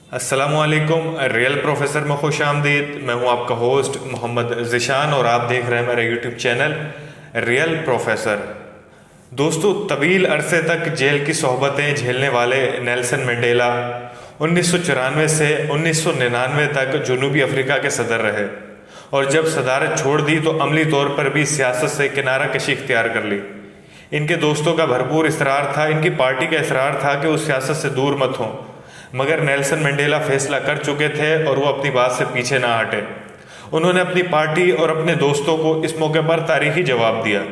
अस्सलामुअलैकुम। Real professor में खुश आमदीद। मैं हूं आपका होस्ट मोहम्मद ज़िशान और आप देख रहे हैं मेरा यूट्यूब चैनल रियल प्रोफेसर। दोस्तों, तवील अरसे तक जेल की सोहबतें झेलने वाले नेल्सन मंडेला 1994 से 1999 तक जनूबी अफ्रीका के सदर रहे और जब सदारत छोड़ दी तो अमली तौर पर भी सियासत से किनारा कशी इख्तियार कर ली। इनके दोस्तों का भरपूर इसरार था, इनकी पार्टी का इसरार था कि वो सियासत से दूर मत हों, मगर नेल्सन मंडेला फैसला कर चुके थे और वो अपनी बात से पीछे ना हटे। उन्होंने अपनी पार्टी और अपने दोस्तों को इस मौके पर तारीखी जवाब दिया।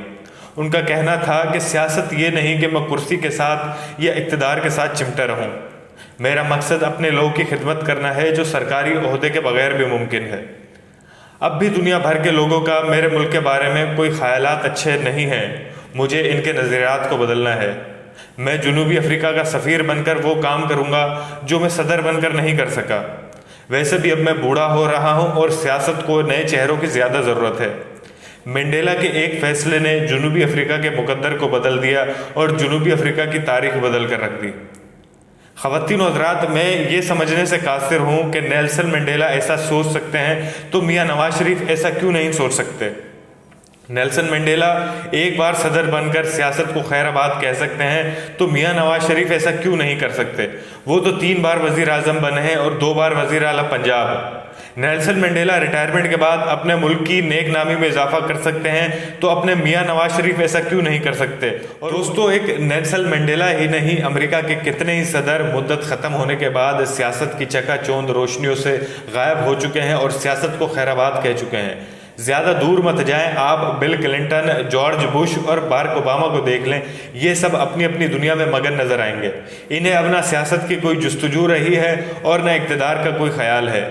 उनका कहना था कि सियासत ये नहीं कि मैं कुर्सी के साथ या इक़्तिदार के साथ चिमटा रहूं। मेरा मकसद अपने लोगों की खिदमत करना है, जो सरकारी ओहदे के बगैर भी मुमकिन है। अब भी दुनिया भर के लोगों का मेरे मुल्क के बारे में कोई ख्यालात अच्छे नहीं हैं। मुझे इनके नज़रियात को बदलना है। मैं जनूबी अफ्रीका का सफ़ीर बनकर वो काम करूँगा जो मैं सदर बनकर नहीं कर सका। वैसे भी अब मैं बूढ़ा हो रहा हूँ और सियासत को नए चेहरों की ज़्यादा ज़रूरत है। मंडेला के एक फ़ैसले ने जनूबी अफ्रीका के मुकद्दर को बदल दिया और जनूबी अफ्रीका की तारीख बदल कर रख दी। ख़वातीन और हज़रात, मैं ये समझने से कासिर हूँ कि नेल्सन मंडेला ऐसा सोच सकते हैं तो मियाँ नवाज शरीफ ऐसा क्यों नहीं सोच सकते। नेल्सन मंडेला एक बार सदर बनकर सियासत को खैराबाद कह सकते हैं तो मियाँ नवाज शरीफ ऐसा क्यों नहीं कर सकते। वो तो 3 बार वज़ीर आज़म बने हैं और 2 बार वज़ीर आला पंजाब। नेल्सन मंडेला रिटायरमेंट के बाद अपने मुल्क की नेक नामी में इजाफा कर सकते हैं तो अपने मियाँ नवाज शरीफ ऐसा क्यों नहीं कर सकते। और दोस्तों, एक नेल्सन मंडेला ही नहीं, अमेरिका के कितने ही सदर मुद्दत ख़त्म होने के बाद सियासत की चकाचौंध रोशनियों से गायब हो चुके हैं और सियासत को खैराबाद कह चुके हैं। ज़्यादा दूर मत जाएं, आप बिल क्लिंटन, जॉर्ज बुश और बाराक ओबामा को देख लें। ये सब अपनी अपनी दुनिया में मगन नज़र आएंगे। इन्हें अब ना सियासत की कोई जुस्तजू रही है और ना इक़्तिदार का कोई ख्याल है।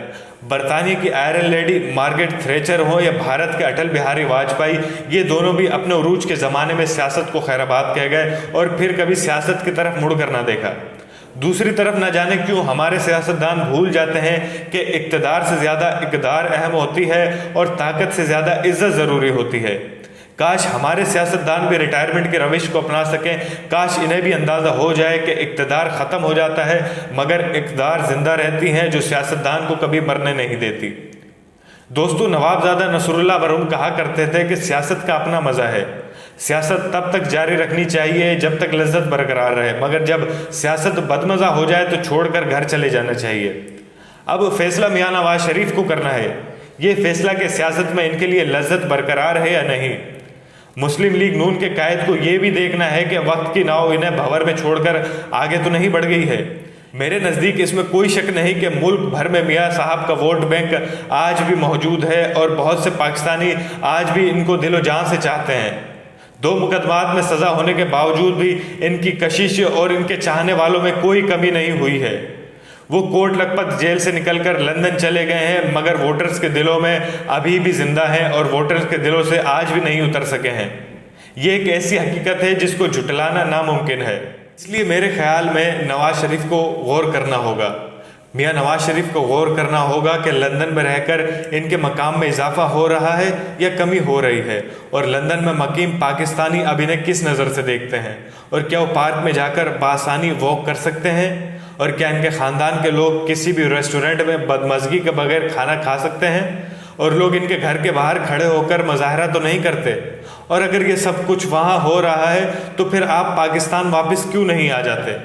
बरतानिया की आयरन लेडी मार्गरेट थ्रेचर हो या भारत के अटल बिहारी वाजपेयी, ये दोनों भी अपने उरूज के ज़माने में सियासत को खैराबाद कह गए और फिर कभी सियासत की तरफ मुड़ कर ना देखा। दूसरी तरफ न जाने क्यों हमारे सियासतदान भूल जाते हैं कि इक़्तिदार से ज़्यादा इक़्तिदार अहम होती है और ताकत से ज़्यादा इज्जत ज़रूरी होती है। काश हमारे सियासतदान भी रिटायरमेंट के रविश को अपना सकें। काश इन्हें भी अंदाज़ा हो जाए कि इक़्तिदार ख़त्म हो जाता है मगर इक़्तिदार ज़िंदा रहती हैं, जो सियासतदान को कभी मरने नहीं देती। दोस्तों, नवाबजादा नसरुल्लाह मरहूम कहा करते थे कि सियासत का अपना मज़ा है। सियासत तब तक जारी रखनी चाहिए जब तक लज्जत बरकरार रहे, मगर जब सियासत बदमज़ा हो जाए तो छोड़कर घर चले जाना चाहिए। अब फैसला मियाँ नवाज शरीफ को करना है, ये फैसला कि सियासत में इनके लिए लज्जत बरकरार है या नहीं। मुस्लिम लीग नून के कायद को ये भी देखना है कि वक्त की नाव इन्हें भंवर में छोड़कर आगे तो नहीं बढ़ गई है। मेरे नज़दीक इसमें कोई शक नहीं कि मुल्क भर में मियाँ साहब का वोट बैंक आज भी मौजूद है और बहुत से पाकिस्तानी आज भी इनको दिलो जान से चाहते हैं। 2 मुकदमात में सज़ा होने के बावजूद भी इनकी कशिश और इनके चाहने वालों में कोई कमी नहीं हुई है। वो कोट लखपत जेल से निकलकर लंदन चले गए हैं मगर वोटर्स के दिलों में अभी भी जिंदा हैं और वोटर्स के दिलों से आज भी नहीं उतर सके हैं। ये एक ऐसी हकीकत है जिसको झुटलाना नामुमकिन है। इसलिए मेरे ख्याल में नवाज शरीफ को गौर करना होगा, मियाँ नवाज शरीफ को गौर करना होगा कि लंदन में रहकर इनके मकाम में इजाफा हो रहा है या कमी हो रही है, और लंदन में मकीम पाकिस्तानी अब इन्हें किस नज़र से देखते हैं, और क्या वो पार्क में जाकर बासानी वॉक कर सकते हैं, और क्या इनके ख़ानदान के लोग किसी भी रेस्टोरेंट में बदमज़गी के बगैर खाना खा सकते हैं, और लोग इनके घर के बाहर खड़े होकर मुजाहरा तो नहीं करते। और अगर ये सब कुछ वहाँ हो रहा है तो फिर आप पाकिस्तान वापस क्यों नहीं आ जाते।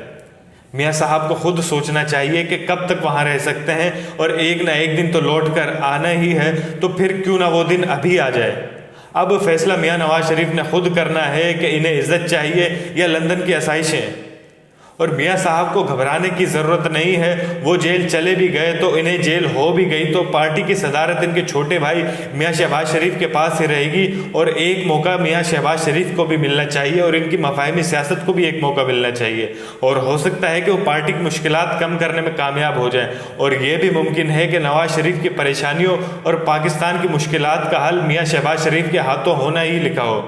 मियाँ साहब को खुद सोचना चाहिए कि कब तक वहाँ रह सकते हैं, और एक ना एक दिन तो लौट कर आना ही है, तो फिर क्यों ना वो दिन अभी आ जाए। अब फैसला मियाँ नवाज शरीफ ने खुद करना है कि इन्हें इज्जत चाहिए या लंदन की आसाइशें। और मियाँ साहब को घबराने की ज़रूरत नहीं है। वो जेल चले भी गए तो इन्हें जेल हो भी गई तो पार्टी की सदारत इनके छोटे भाई मियाँ शहबाज शरीफ के पास ही रहेगी, और एक मौका मियाँ शहबाज शरीफ को भी मिलना चाहिए और इनकी मफाहिमी सियासत को भी एक मौका मिलना चाहिए। और हो सकता है कि वो पार्टी की मुश्किलात कम करने में कामयाब हो जाए, और ये भी मुमकिन है कि नवाज शरीफ की परेशानियों और पाकिस्तान की मुश्किलात का हल मियाँ शहबाज शरीफ के हाथों होना ही लिखा हो।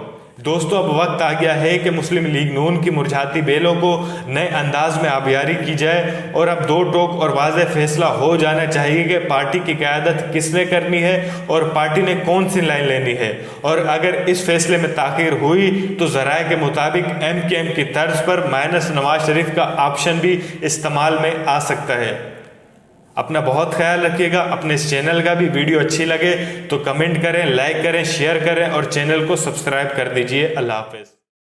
दोस्तों, अब वक्त आ गया है कि मुस्लिम लीग नून की मुरझाती बेलों को नए अंदाज में आबियारी की जाए, और अब 2 टोक और वाज़ेह फैसला हो जाना चाहिए कि पार्टी की क़यादत किसने करनी है और पार्टी ने कौन सी लाइन लेनी है। और अगर इस फैसले में ताख़ीर हुई तो ज़राए के मुताबिक MKM की तर्ज पर माइनस नवाज शरीफ का ऑप्शन भी इस्तेमाल में आ सकता है। अपना बहुत ख्याल रखिएगा। अपने इस चैनल का भी वीडियो अच्छी लगे तो कमेंट करें, लाइक करें, शेयर करें और चैनल को सब्सक्राइब कर दीजिए। अल्लाह हाफिज़।